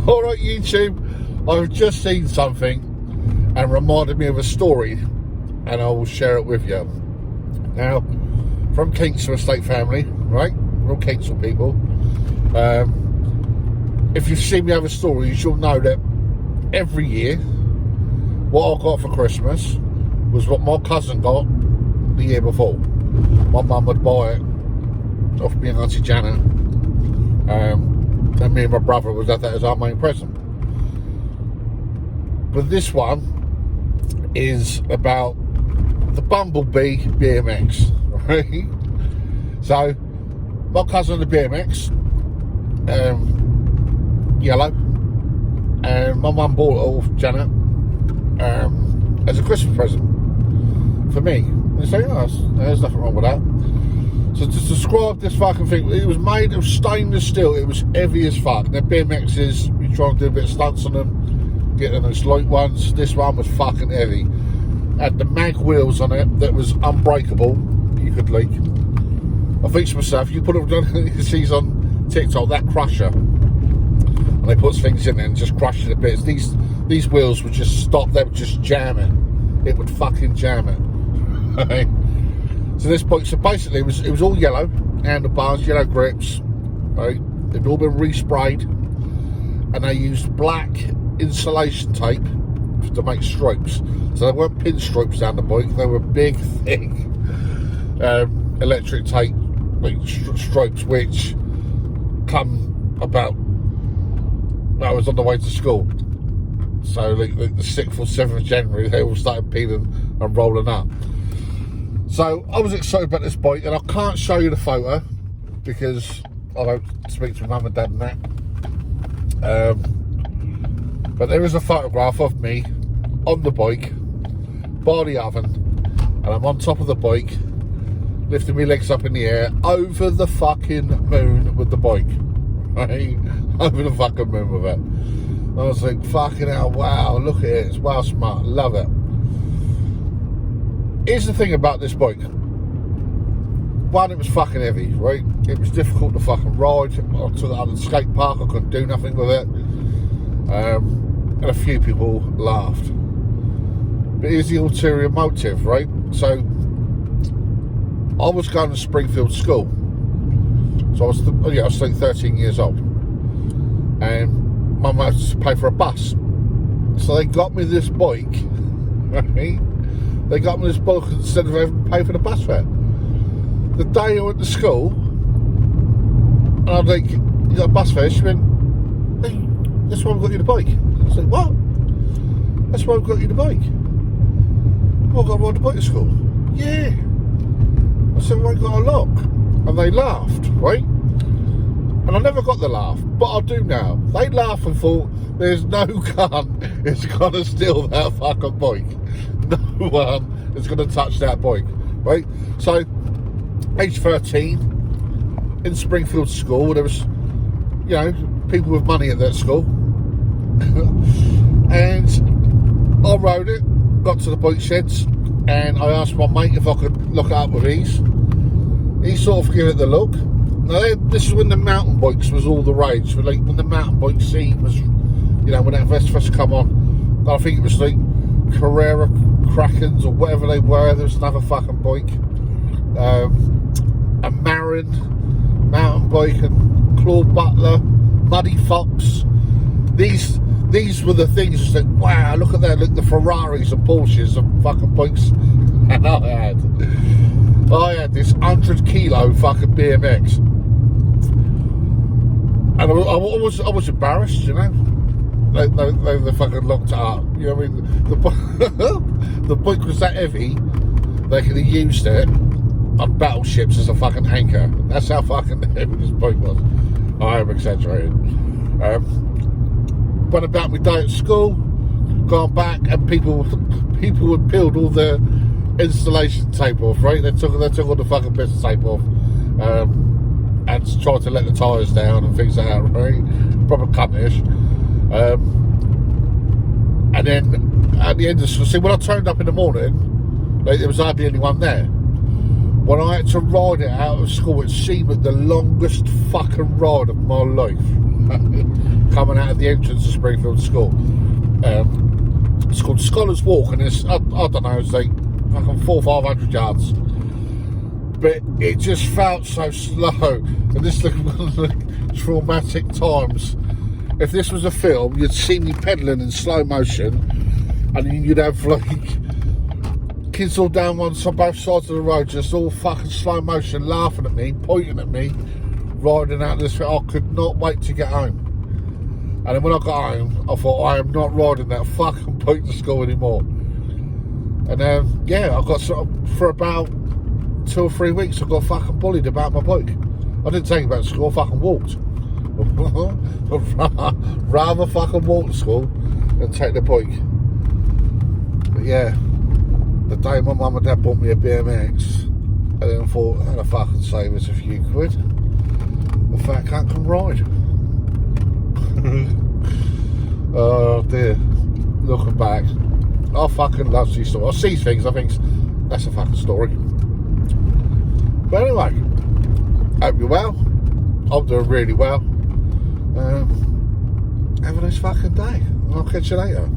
Alright YouTube, I've just seen something and reminded me of a story, and I will share it with you. Now, from Kingston Estate family, right? We're all Kingston people. If you've seen me other stories, you'll know that every year, what I got for Christmas was what my cousin got the year before. My mum would buy it off me and Auntie Janet. And me and my brother would have that as our main present. But this one is about the Bumblebee BMX, right? So, my cousin had the BMX, yellow, and my mum bought it off Janet as a Christmas present for me. And you say, oh, there's nothing wrong with that. So to describe this fucking thing, it was made of stainless steel. It was heavy as fuck. Now BMXs, you try and do a bit of stunts on them, get them those light ones. This one was fucking heavy. Had the mag wheels on it that was unbreakable. You could leak. I think to myself, you put it, you can see on TikTok, that crusher, and they put things in there and just crush it a bit. These wheels would just stop. They would just jam it. It would fucking jam it. Right? So this bike, so basically it was all yellow, handlebars, yellow grips, right? They'd all been resprayed, and they used black insulation tape to make stripes. So they weren't pin stripes down the bike; they were big, thick electric tape stripes, which come about. I was on the way to school, so like the 6th or 7th of January, they all started peeling and rolling up. So I was excited about this bike, and I can't show you the photo because I don't speak to mum and dad and that. But there is a photograph of me on the bike by the oven, and I'm on top of the bike, lifting my legs up in the air over the fucking moon with the bike, right? Over the fucking moon with it. I was like, fucking hell, wow, look at it, it's well smart, love it. Here's the thing about this bike. One, it was fucking heavy, right? It was difficult to fucking ride. I took it out of the skate park, I couldn't do nothing with it. And a few people laughed. But here's the ulterior motive, right? So, I was going to Springfield school. So I was like 13 years old. And my mum had to pay for a bus. So they got me this bike, right? They got me this bike instead of having to pay for the bus fare. The day I went to school, and I was like, you got a bus fare? She went, hey, that's why we got you the bike. I was like, what? That's why we got you the bike. Well, I've got to ride the bike to school. Yeah. I said, well, I got a lock. And they laughed, right? And I never got the laugh, but I do now. They laughed and thought, there's no gun is going to steal that fucking bike. No one is going to touch that bike, right? So, age 13, in Springfield school, there was, you know, people with money at that school. And I rode it, got to the bike sheds, and I asked my mate if I could look it up with ease. He sort of gave it the look. Now, this is when the mountain bikes was all the rage. Like when the mountain bike scene was, you know, when that first come on. I think it was like Carrera Krakens or whatever they were. There was another fucking bike. A Marin mountain bike, and Claude Butler, Muddy Fox. These were the things. It's like, wow, look at that, look, the Ferraris and Porsches and fucking bikes. And I had this 100 kilo fucking BMX, and I was embarrassed, you know. They fucking locked it up. You know what I mean? The bike was that heavy they could have used it on battleships as a fucking anchor. That's how fucking heavy this bike was. I am exaggerating. Went about my day at school, gone back, and people had peeled all the installation tape off, right? They took all the fucking bits of tape off, and tried to let the tyres down and things like that, right? Proper cuntish. And then at the end of the, see, when I turned up in the morning, like, there was hardly anyone there. When I had to ride it out of school, it seemed like the longest fucking ride of my life. Can't coming out of the entrance of Springfield School. It's called Scholars Walk, and it's, I don't know, it's like fucking 400 or 500 yards. But it just felt so slow. And this looked like traumatic times. If this was a film, you'd see me pedalling in slow motion, and then you'd have like kids all down both sides of the road, just all fucking slow motion, laughing at me, pointing at me, riding out this. I could not wait to get home. And then when I got home, I thought, I am not riding that fucking bike to school anymore. And I got for about 2 or 3 weeks, I got fucking bullied about my bike. I didn't take it back to school, I fucking walked. Rather fucking walk to school than take the bike. But yeah, the day my mum and dad bought me a BMX, and then I thought, how the fucking save us a few quid? The fat cunt can ride. Oh dear, looking back, I fucking love these stories. I see things, I think that's a fucking story. But anyway, hope you're well. I'm doing really well. Have a nice fucking day. I'll catch you later.